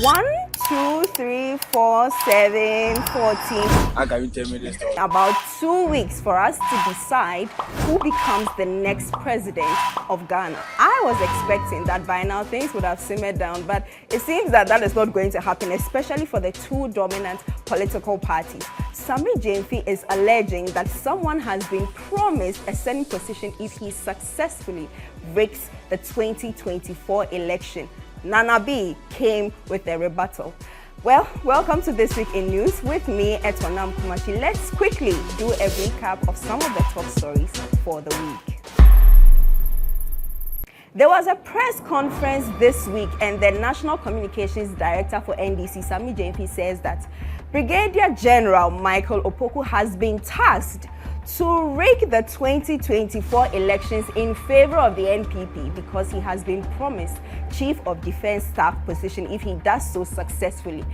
1, 2, 3, 4, 7, 14. How can you tell me this story? About 2 weeks for us to decide who becomes the next president of Ghana. I was expecting that by now things would have simmered down, but it seems that that is not going to happen, especially for the two dominant political parties. Sammy Gyamfi is alleging that someone has been promised a certain position if he successfully rigs the 2024 election. Nana B came with a rebuttal. Well, welcome to This Week in News with me, Etornam Kumashie. Let's quickly do a recap of some of the top stories for the week. There was a press conference this week, and the National Communications Director for NDC, Sammy Gyamfi, says that Brigadier General Michael Opoku has been tasked to rig the 2024 elections in favor of the NPP because he has been promised Chief of Defense Staff position if he does so successfully.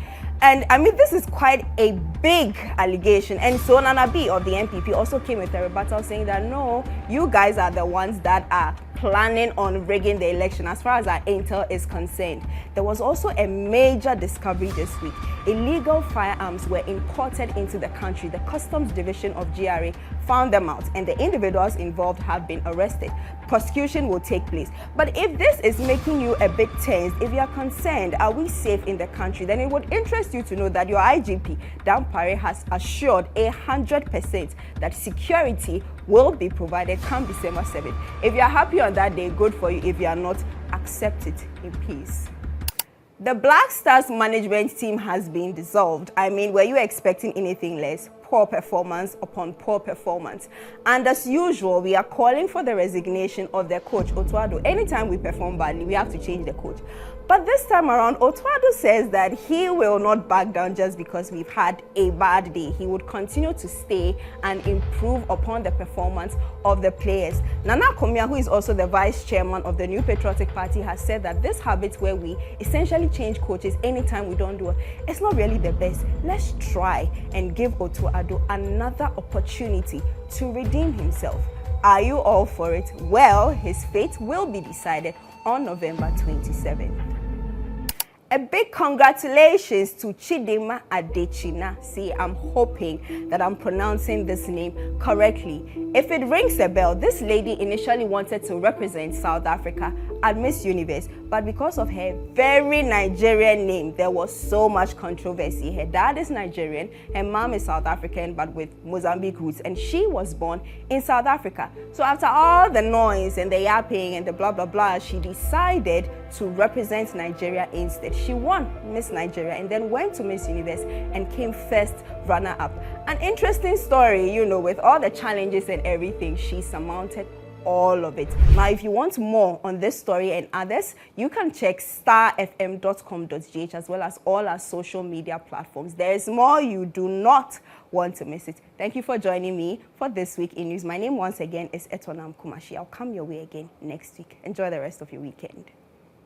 And I mean, this is quite a big allegation. And so Nana B of the NPP also came with a rebuttal saying that no, you guys are the ones that are planning on rigging the election as far as our intel is concerned. There was also a major discovery this week. Illegal firearms were imported into the country. The Customs Division of GRA found them out, and the individuals involved have been arrested. Prosecution will take place. But if this is making you a bit tense, if you are concerned, are we safe in the country, then it would interest you to know that your IGP, Dan Pare, has assured 100% that security will be provided come December 7th. If you are happy on that day, good for you. If you are not, accept it in peace. The Black Stars management team has been dissolved. I mean, were you expecting anything less? Poor performance upon poor performance. And as usual, we are calling for the resignation of their coach, Otuado. Anytime we perform badly, we have to change the coach. But this time around, Otuado says that he will not back down just because we've had a bad day. He would continue to stay and improve upon the performance of the players. Nana Komia, who is also the vice chairman of the New Patriotic Party, has said that this habit where we essentially change coaches anytime we don't do it, it's not really the best. Let's try and give Otuado another opportunity to redeem himself. Are you all for it? Well, his fate will be decided on November 27th. A big congratulations to Chidima Adechina. See, I'm hoping that I'm pronouncing this name correctly. If it rings a bell, this lady initially wanted to represent South Africa at Miss Universe, but because of her very Nigerian name, there was so much controversy. Her dad is Nigerian, her mom is South African, but with Mozambique roots, and she was born in South Africa. So after all the noise and the yapping and the blah, blah, blah, she decided to represent Nigeria instead. She won Miss Nigeria and then went to Miss Universe and came first runner-up. An interesting story, you know, with all the challenges and everything, she surmounted all of it. Now, if you want more on this story and others, you can check starfm.com.gh as well as all our social media platforms. There is more. You do not want to miss it. Thank you for joining me for This Week in News. My name once again is Etornam Kumashie. I'll come your way again next week. Enjoy the rest of your weekend.